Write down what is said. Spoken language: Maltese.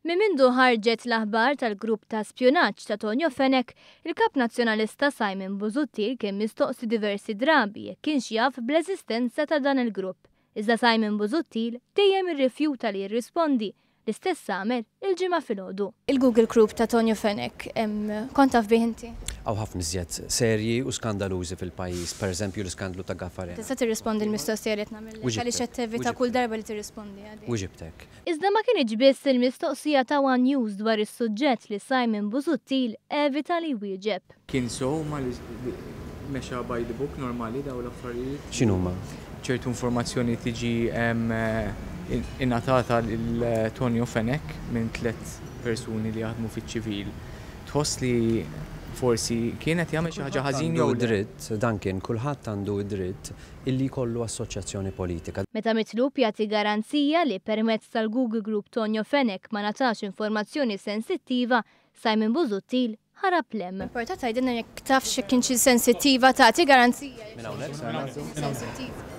Mindu ħarġet l-aħbar tal-grupp ta' spjonaġġ ta' Tonio Fenech, il-kap nazzjonalista Simon Busuttil kien mistoqsi diversi drabi jekk kienx jaf bl-eżistenza ta' dan il-grupp. Iżda Simon Busuttil dejjem irrifjuta li jirrispondi, l-istess għamel il-ġimgħa filgħodu. Il-Google Group ta' Tonio Fenech kont taf bih inti? Għaw ħafna iżjed serji u skandalużi fil-pajjiż, pereżempju l-iskandlu ta' Gaffarena. Tista' tirrispondi l-mistoqsija li qed nagħmel għaliex qed tevita kull darba li tirrispondi għadi. U ġibtek. Iżda ma kienx biss il-mistoqsija ta' One News dwar is-suġġett li Simon Busuttil evita li wieġeb. Kien ma li mexa by the book normali daw l-affarijiet. X'inhuma? ċertu informazzjoni tiġi innatata l-Tonio Fenech minn 3 persuni li jaħdmu fiċ-ċivil. Tħoss li forsi kienet jagħmel xi ħaġa ħażin jew dritt, dan kien kulħadd għandu dritt illi jkollu assoċjazzjoni politika. Meta mitlub jagħti garanzija li permezz tal-Google Group Tonio Fenech ma natax informazzjoni sensittiva, Simon Busuttil ħarab lem. Importa tgħidilna jekk tafx kienx sensittiva tagħti garanzija. Minn hawnhekk?